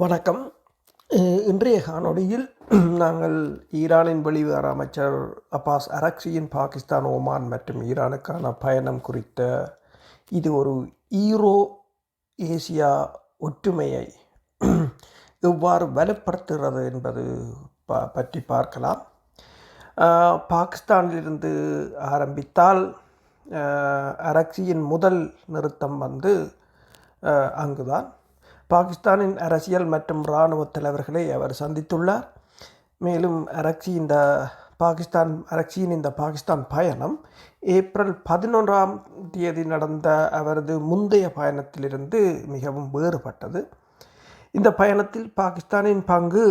வணக்கம். இன்றைய காணொளியில் நாங்கள் ஈரானின் வெளிவிவகார அமைச்சர் அப்பாஸ் அரக்சியின் பாகிஸ்தான், ஓமான் மற்றும் ஈரானுக்கான பயணம் குறித்த இது ஒரு ஈரோ ஏசியா ஒற்றுமையை எவ்வாறு வலுப்படுத்துகிறது என்பது பற்றி பார்க்கலாம். பாகிஸ்தானிலிருந்து ஆரம்பித்தால் அரக்சியின் முதல் நிறுத்தம் அங்குதான். பாகிஸ்தானின் அரசியல் மற்றும் இராணுவ தலைவர்களை அவர் சந்தித்துள்ளார். மேலும் அரக்சியின் இந்த பாகிஸ்தான் பயணம் ஏப்ரல் 11 நடந்த அவரது முந்தைய பயணத்திலிருந்து மிகவும் வேறுபட்டது. இந்த பயணத்தில் பாகிஸ்தானின் பங்கு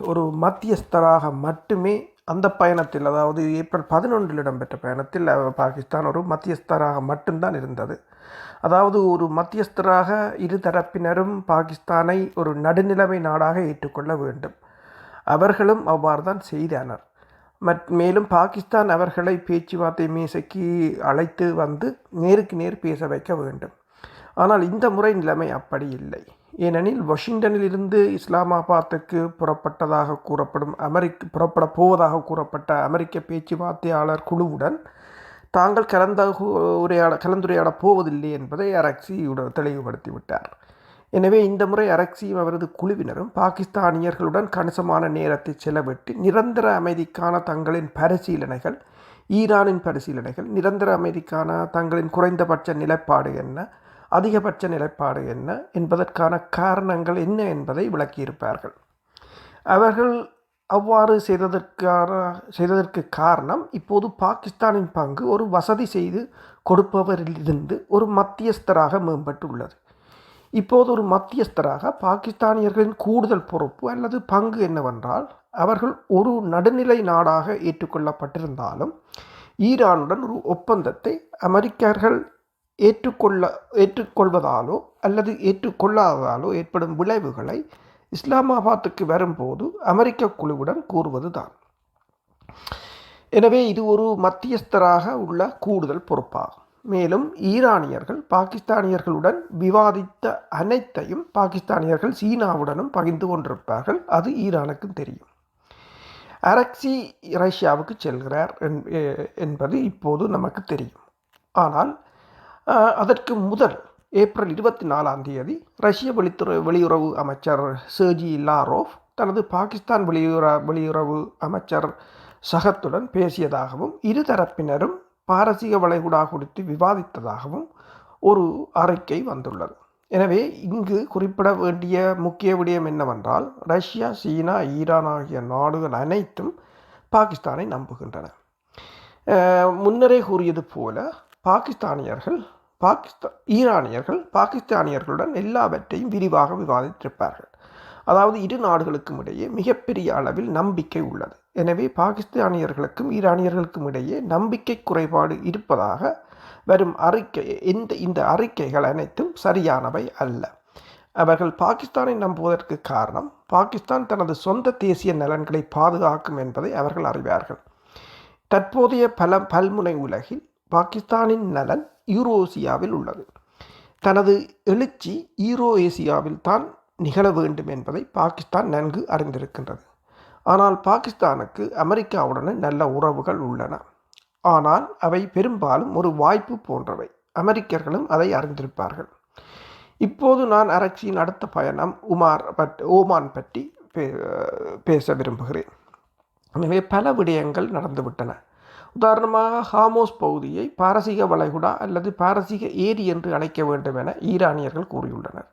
ஒரு மத்தியஸ்தராக மட்டுமே, அந்த பயணத்தில், அதாவது ஏப்ரல் 11 இடம்பெற்ற பயணத்தில் பாகிஸ்தான் ஒரு மத்தியஸ்தராக மட்டும்தான் இருந்தது. அதாவது ஒரு மத்தியஸ்தராக இரு தரப்பினரும் பாகிஸ்தானை ஒரு நடுநிலைமை நாடாக ஏற்றுக்கொள்ள வேண்டும். அவர்களும் அவ்வாறு தான் செய்தனர். மேலும் பாகிஸ்தான் அவர்களை பேச்சுவார்த்தை மேசைக்கு அழைத்து வந்து நேருக்கு நேர் பேச வைக்க வேண்டும். ஆனால் இந்த முறை நிலைமை அப்படி இல்லை. ஏனெனில் வாஷிங்டனில் இருந்து இஸ்லாமாபாத்துக்கு புறப்பட போவதாக கூறப்பட்ட அமெரிக்க பேச்சுவார்த்தையாளர் குழுவுடன் தாங்கள் கலந்துரையாடப் போவதில்லை என்பதை அரக்சி தெளிவுபடுத்திவிட்டார். எனவே இந்த முறை அரக்சியும் அவரது குழுவினரும் பாகிஸ்தானியர்களுடன் கணிசமான நேரத்தை செலவிட்டு நிரந்தர அமைதிக்கான தங்களின் பரிசீலனைகள், ஈரானின் பரிசீலனைகள், நிரந்தர அமைதிக்கான தங்களின் குறைந்தபட்ச நிலைப்பாடு என்ன, அதிகபட்ச நிலைப்பாடு என்ன என்பதற்கான காரணங்கள் என்ன என்பதை விளக்கியிருப்பார்கள். அவர்கள் அவ்வாறு செய்ததற்கு காரணம், இப்போது பாகிஸ்தானின் பங்கு ஒரு வசதி செய்து கொடுப்பவரிலிருந்து ஒரு மத்தியஸ்தராக மேம்பட்டுள்ளது. இப்போது ஒரு மத்தியஸ்தராக பாகிஸ்தானியர்களின் கூடுதல் பொறுப்பு அல்லது பங்கு என்னவென்றால், அவர்கள் ஒரு நடுநிலை நாடாக ஏற்றுக்கொள்ளப்பட்டிருந்தாலும் ஈரானுடன் ஒரு ஒப்பந்தத்தை அமெரிக்கர்கள் ஏற்றுக்கொள்வதாலோ அல்லது ஏற்றுக்கொள்ளாததாலோ ஏற்படும் விளைவுகளை இஸ்லாமாபாத்துக்கு வரும்போது அமெரிக்க குழுவுடன் கூறுவது தான். எனவே இது ஒரு மத்தியஸ்தராக உள்ள கூடுதல் பொறுப்பாகும். மேலும் ஈரானியர்கள் பாகிஸ்தானியர்களுடன் விவாதித்த அனைத்தையும் பாகிஸ்தானியர்கள் சீனாவுடனும் பகிர்ந்து கொண்டிருப்பார்கள். அது ஈரானுக்கும் தெரியும். அரக்சி ரஷ்யாவுக்கு செல்கிறார் என்பது இப்போது நமக்கு தெரியும். ஆனால் அதற்கு முதல் ஏப்ரல் 24 ரஷ்ய வெளியுறவு அமைச்சர் செர்ஜி லாரோவ் தனது பாகிஸ்தான் வெளியுறவு அமைச்சர் சகத்துடன் பேசியதாகவும் இருதரப்பினரும் பாரசீக வளைகுடா குறித்து விவாதித்ததாகவும் ஒரு அறிக்கை வந்துள்ளது. எனவே இங்கு குறிப்பிட வேண்டிய முக்கிய விடயம் என்னவென்றால், ரஷ்யா, சீனா, ஈரான் ஆகிய நாடுகள் அனைத்தும் பாகிஸ்தானை நம்புகின்றன. முன்னரே கூறியது போல ஈரானியர்கள் பாகிஸ்தானியர்களுடன் எல்லாவற்றையும் விரிவாக விவாதித்திருப்பார்கள். அதாவது இரு நாடுகளுக்கும் இடையே மிகப்பெரிய அளவில் நம்பிக்கை உள்ளது. எனவே பாகிஸ்தானியர்களுக்கும் ஈரானியர்களுக்கும் இடையே நம்பிக்கை குறைபாடு இருப்பதாக வரும் இந்த அறிக்கைகள் அனைத்தும் சரியானவை அல்ல. அவர்கள் பாகிஸ்தானை நம்புவதற்கு காரணம், பாகிஸ்தான் தனது சொந்த தேசிய நலன்களை பாதுகாக்கும் என்பதை அவர்கள் அறிவார்கள். தற்போதைய பல்முனை உலகில் பாகிஸ்தானின் நலன் யூரோசியாவில் உள்ளது. தனது எழுச்சி யூரோஏசியாவில் தான் நிகழ வேண்டும் என்பதை பாகிஸ்தான் நன்கு அறிந்திருக்கின்றது. ஆனால் பாகிஸ்தானுக்கு அமெரிக்காவுடன் நல்ல உறவுகள் உள்ளன. ஆனால் அவை பெரும்பாலும் ஒரு வாய்ப்பு போன்றவை. அமெரிக்கர்களும் அதை அறிந்திருப்பார்கள். இப்போது நான் அரக்சியின் அடுத்த பயணம் ஓமான் பற்றி பேச விரும்புகிறேன். எனவே பல விடயங்கள் நடந்துவிட்டன. உதாரணமாக, ஹார்மோஸ் பகுதியை பாரசீக வளைகுடா அல்லது பாரசீக ஏரி என்று அழைக்க வேண்டும் என ஈரானியர்கள் கூறியுள்ளனர்.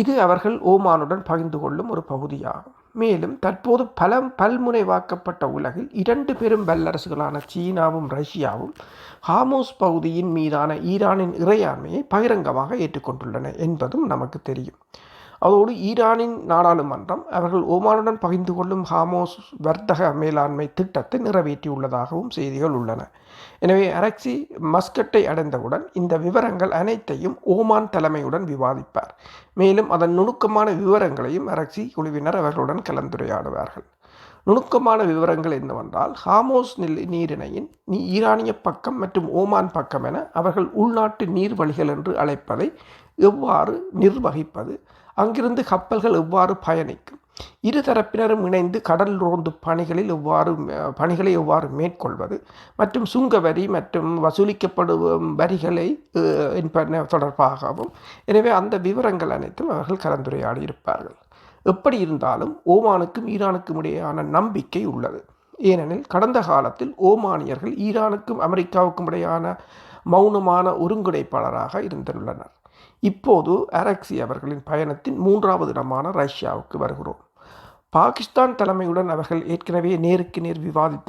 இது அவர்கள் ஓமானுடன் பகிர்ந்து கொள்ளும் ஒரு பகுதியாகும். மேலும் தற்போது பல்முனைவாக்கப்பட்ட உலகில் இரண்டு பெரும் வல்லரசுகளான சீனாவும் ரஷ்யாவும் ஹார்மோஸ் பகுதியின் மீதான ஈரானின் இறையாண்மையை பகிரங்கமாக ஏற்றுக்கொண்டுள்ளன என்பதும் நமக்கு தெரியும். அதோடு ஈரானின் நாடாளுமன்றம் அவர்கள் ஓமானுடன் பகிர்ந்து கொள்ளும் ஹார்மோஸ் வர்த்தக மேலாண்மை திட்டத்தை நிறைவேற்றியுள்ளதாகவும் செய்திகள் உள்ளன. எனவே அரக்சி மஸ்கட்டை அடைந்தவுடன் இந்த விவரங்கள் அனைத்தையும் ஓமான் தலைமையுடன் விவாதிப்பார். மேலும் அதன் நுணுக்கமான விவரங்களையும் அரக்சி குழுவினர் அவர்களுடன் கலந்துரையாடுவார்கள். நுணுக்கமான விவரங்கள் என்னவென்றால், ஹார்மோஸ் நீரிணையின் ஈரானிய பக்கம் மற்றும் ஓமான் பக்கம் என அவர்கள் உள்நாட்டு நீர்வழிகள் என்று அழைப்பதை எவ்வாறு நிர்வகிப்பது, அங்கிருந்து கப்பல்கள் எவ்வாறு பயணிக்கும், இருதரப்பினரும் இணைந்து கடல் ரோந்து பணிகளை எவ்வாறு மேற்கொள்வது மற்றும் சுங்க வரி மற்றும் வசூலிக்கப்படும் வரிகளை என்பன தொடர்பாகவும், எனவே அந்த விவரங்கள் அனைத்தும் அவர்கள் கலந்துரையாடி இருப்பார்கள். எப்படி இருந்தாலும் ஓமானுக்கும் ஈரானுக்கும் இடையேயான நம்பிக்கை உள்ளது. ஏனெனில் கடந்த காலத்தில் ஓமானியர்கள் ஈரானுக்கும் அமெரிக்காவுக்கும் இடையான மௌனமான ஒருங்கிணைப்பாளராக இருந்துள்ளனர். இப்போது அரக்சி அவர்களின் பயணத்தின் 3வது இடமான ரஷ்யாவுக்கு வருகிறோம். பாகிஸ்தான் தலைமையுடன் அவர்கள் ஏற்கனவே நேருக்கு நேர் விவாதித்த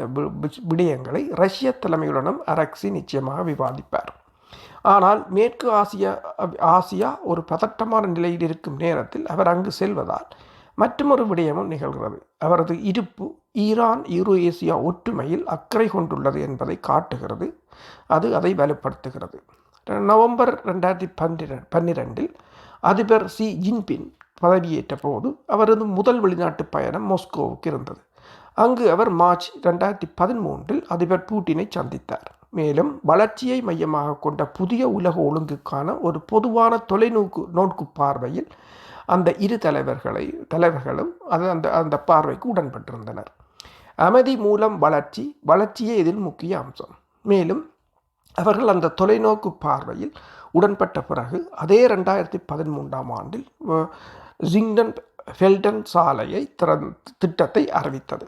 விடயங்களை ரஷ்ய தலைமையுடனும் அரக்சி நிச்சயமாக விவாதிப்பார். ஆனால் மேற்கு ஆசியா ஒரு பதட்டமான நிலையில் இருக்கும் நேரத்தில் அவர் அங்கு செல்வதால் மற்றொரு விடயமும் நிகழ்கிறது. அவரது இருப்பு ஈரான் யூரோஏசியா ஒற்றுமையில் அக்கறை கொண்டுள்ளது என்பதை காட்டுகிறது. அது அதை வலுப்படுத்துகிறது. நவம்பர் 2012 அதிபர் ஷி ஜின்பிங் பதவியேற்ற போது அவரது முதல் வெளிநாட்டு பயணம் மாஸ்கோவுக்கு இருந்தது. அங்கு அவர் மார்ச் 2013 அதிபர் புட்டினை சந்தித்தார். மேலும் வளர்ச்சியை மையமாக கொண்ட புதிய உலக ஒழுங்குக்கான ஒரு பொதுவான தொலைநோக்கு பார்வையில் அந்த இரு தலைவர்களும் அந்த பார்வைக்கு உடன்பட்டிருந்தனர். அமைதி மூலம் வளர்ச்சியே இதில் முக்கிய அம்சம். மேலும் அவர்கள் அந்த தொலைநோக்கு பார்வையில் உடன்பட்ட பிறகு அதே 2013 ஜிங்டன் ஃபெல்டன் சாலையை திட்டத்தை அறிவித்தது.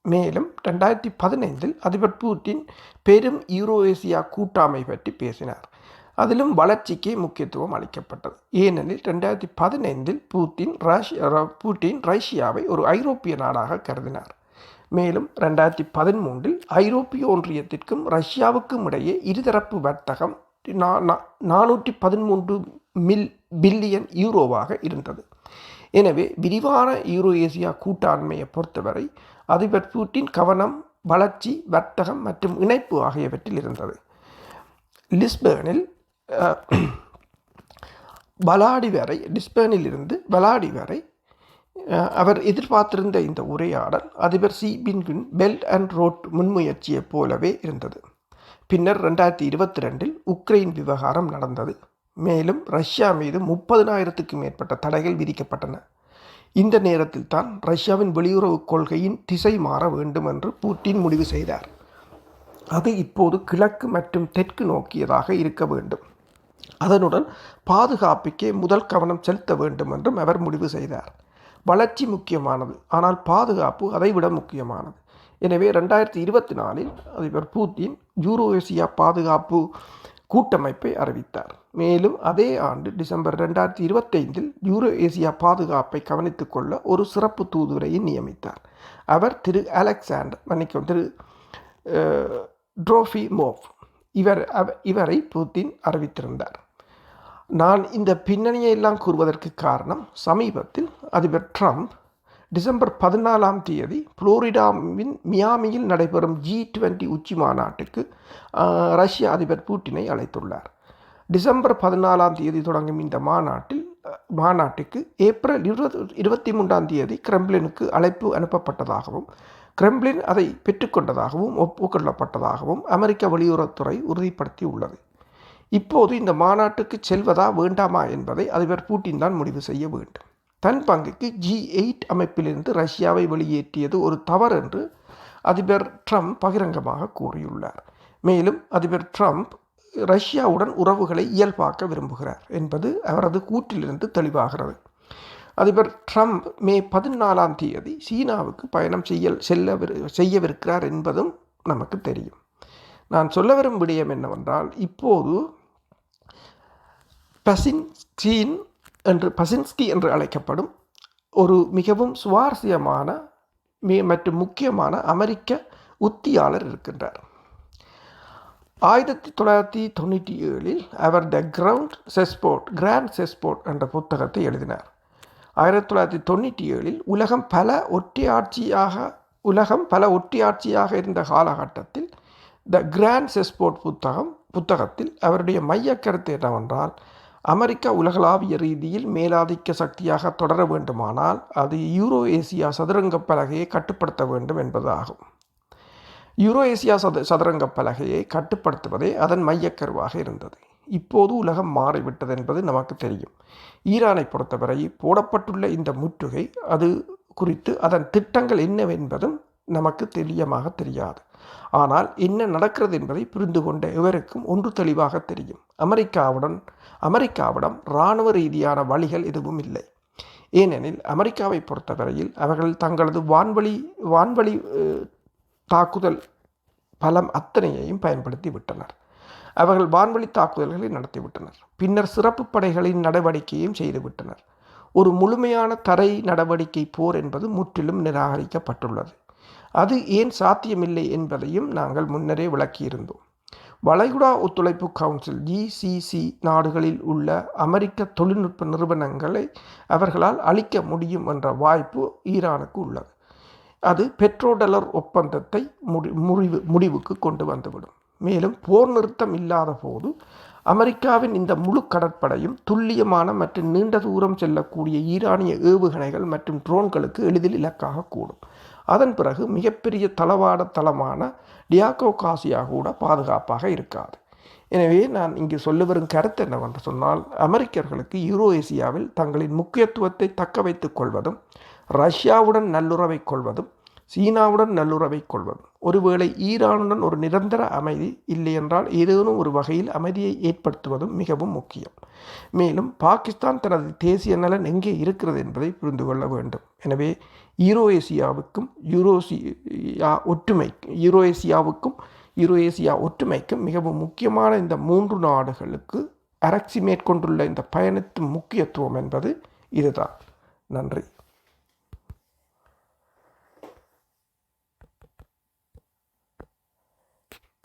மேலும் 2015 அதிபர் புட்டின் பெரும் யூரோஏசியா கூட்டாமை பற்றி பேசினார். அதிலும் வளர்ச்சிக்கே முக்கியத்துவம் அளிக்கப்பட்டது. ஏனெனில் 2015 புட்டின் ரஷ்யாவை ஒரு ஐரோப்பிய நாடாக கருதினார். மேலும் 2013 ஐரோப்பிய ஒன்றியத்திற்கும் ரஷ்யாவுக்கும் இடையே இருதரப்பு வர்த்தகம் 413 பில்லியன் யூரோவாக இருந்தது. எனவே விரிவான யூரோஏசியா கூட்டாண்மையை பொறுத்தவரை அதிபர் புட்டின் கவனம் வளர்ச்சி, வர்த்தகம் மற்றும் இணைப்பு ஆகியவற்றில் இருந்தது. லிஸ்பனில் இருந்து பலாடி வரை அவர் எதிர்பார்த்திருந்த இந்த உரையாடல் அதிபர் Xi Jinping belt and road முன்முயற்சியைப் போலவே இருந்தது. பின்னர் 2022 உக்ரைன் விவகாரம் நடந்தது. மேலும் ரஷ்யா மீது 30,000க்கும் மேற்பட்ட தடைகள் விதிக்கப்பட்டன. இந்த நேரத்தில் தான் ரஷ்யாவின் வெளியுறவு கொள்கையின் திசை மாற வேண்டும் என்று புட்டின் முடிவு செய்தார். அது இப்போது கிழக்கு மற்றும் தெற்கு நோக்கியதாக இருக்க வேண்டும். அதனுடன் பாதுகாப்புக்கே முதல் கவனம் செலுத்த வேண்டும் என்றும் அவர் முடிவு செய்தார். வளர்ச்சி முக்கியமானது, ஆனால் பாதுகாப்பு அதைவிட முக்கியமானது. எனவே 2024 அதிபர் புட்டின் யூரோஏசியா பாதுகாப்பு கூட்டமைப்பை அறிவித்தார். மேலும் அதே ஆண்டு டிசம்பர் 2025 யூரோஏசியா பாதுகாப்பை கவனித்துக் கொள்ள ஒரு சிறப்பு தூதுவரையை நியமித்தார். அவர் திரு ட்ரோஃபிமோவ். இவரை புட்டின் அறிவித்திருந்தார். நான் இந்த பின்னணியை எல்லாம் கூறுவதற்கு காரணம், சமீபத்தில் அதிபர் ட்ரம்ப் டிசம்பர் 14 புளோரிடாவின் மியாமியில் நடைபெறும் G20 உச்சி மாநாட்டுக்கு ரஷ்ய அதிபர் புட்டினை அழைத்துள்ளார். டிசம்பர் 14 தொடங்கும் இந்த மாநாட்டுக்கு ஏப்ரல் 23 கிரெம்ளினுக்கு அழைப்பு அனுப்பப்பட்டதாகவும் கிரெம்ளின் அதை பெற்றுக்கொண்டதாகவும் ஒப்புக்கொள்ளப்பட்டதாகவும் அமெரிக்க வெளியுறவுத்துறை உறுதிப்படுத்தி உள்ளது. இப்போது இந்த மாநாட்டுக்கு செல்வதா வேண்டாமா என்பதை அதிபர் புட்டின் தான் முடிவு செய்ய வேண்டும். தன் பங்குக்கு G8 அமைப்பிலிருந்து ரஷ்யாவை வெளியேற்றியது ஒரு தவறு என்று அதிபர் ட்ரம்ப் பகிரங்கமாக கூறியுள்ளார். மேலும் அதிபர் ட்ரம்ப் ரஷ்யாவுடன் உறவுகளை இயல்பாக்க விரும்புகிறார் என்பது அவரது கூற்றிலிருந்து தெளிவாகிறது. அதிபர் ட்ரம்ப் மே 14 சீனாவுக்கு பயணம் செய்யவிருக்கிறார் என்பதும் நமக்கு தெரியும். நான் சொல்ல வரும் விடயம் என்னவென்றால், இப்போது பசின்ஸ்கி என்று அழைக்கப்படும் ஒரு மிகவும் சுவாரஸ்யமான மற்றும் முக்கியமான அமெரிக்க உத்தியாளர் இருக்கின்றார். 1997 அவர் த கிராண்ட் செஸ்போர்ட் என்ற புத்தகத்தை எழுதினார். 1997 உலகம் பல ஒற்றையாட்சியாக இருந்த காலகட்டத்தில் த கிராண்ட் செஸ்போர்ட் புத்தகத்தில் அவருடைய மைய கருத்து என்னவென்றால், அமெரிக்கா உலகளாவிய ரீதியில் மேலாதிக்க சக்தியாக தொடர வேண்டுமானால் அது யூரோஏசியா சதுரங்க பலகையை கட்டுப்படுத்த வேண்டும் என்பதாகும். யூரோஏசியா சதுரங்க பலகையை கட்டுப்படுத்துவதே அதன் மையக்கருவாக இருந்தது. இப்போது உலகம் மாறிவிட்டது என்பது நமக்கு தெரியும். ஈரானை பொறுத்தவரை போடப்பட்டுள்ள இந்த முற்றுகை அது குறித்து அதன் திட்டங்கள் என்னவென்பதும் நமக்கு தெளியமாக தெரியாது. ஆனால் என்ன நடக்கிறது என்பதை புரிந்து கொண்ட எவருக்கும் ஒன்று தெளிவாக தெரியும். அமெரிக்காவிடம் இராணுவ ரீதியான வழிகள் எதுவும் இல்லை. ஏனெனில் அமெரிக்காவை பொறுத்தவரையில் அவர்கள் தங்களது வான்வழி தாக்குதல் பலம் அத்தனையையும் பயன்படுத்தி விட்டனர். அவர்கள் வான்வழி தாக்குதல்களை நடத்திவிட்டனர். பின்னர் சிறப்பு படைகளின் நடவடிக்கையும் செய்துவிட்டனர். ஒரு முழுமையான தரை நடவடிக்கை போர் என்பது முற்றிலும் நிராகரிக்கப்பட்டுள்ளது. அது ஏன் சாத்தியமில்லை என்பதையும் நாங்கள் முன்னரே விளக்கியிருந்தோம். வளைகுடா ஒத்துழைப்பு கவுன்சில் GCC நாடுகளில் உள்ள அமெரிக்க தொழில்நுட்ப நிறுவனங்களை அவர்களால் அழிக்க முடியும் என்ற வாய்ப்பு ஈரானுக்கு உள்ளது. அது பெட்ரோடாலர் ஒப்பந்தத்தை முடிவுக்கு கொண்டு வந்துவிடும். மேலும் போர் நிறுத்தம் இல்லாத போது அமெரிக்காவின் இந்த முழு கடற்படையும் துல்லியமான மற்றும் நீண்ட தூரம் செல்லக்கூடிய ஈரானிய ஏவுகணைகள் மற்றும் ட்ரோன்களுக்கு எளிதில் இலக்காக கூடும். அதன் பிறகு மிகப்பெரிய தளமான டியாகோ காசியா கூட பாதுகாப்பாக இருக்காது. எனவே நான் இங்கு சொல்ல வரும் கருத்து என்னவென்று சொன்னால், அமெரிக்கர்களுக்கு யூரோஏசியாவில் தங்களின் முக்கியத்துவத்தை தக்க வைத்துக் கொள்வதும், ரஷ்யாவுடன் நல்லுறவை கொள்வதும், சீனாவுடன் நல்லுறவை கொள்வதும், ஒருவேளை ஈரானுடன் ஒரு நிரந்தர அமைதி இல்லையென்றால் ஏதேனும் ஒரு வகையில் அமைதியை ஏற்படுத்துவதும் மிகவும் முக்கியம். மேலும் பாகிஸ்தான் தனது தேசிய நலன் எங்கே இருக்கிறது என்பதை புரிந்து கொள்ள வேண்டும். எனவே யூரோஏசியாவுக்கும் ஒற்றுமைக்கும் மிகவும் முக்கியமான இந்த 3 நாடுகளுக்கு அரக்சி மேற்கொண்டுள்ள இந்த பயணத்தின் முக்கியத்துவம் என்பது இதுதான். நன்றி.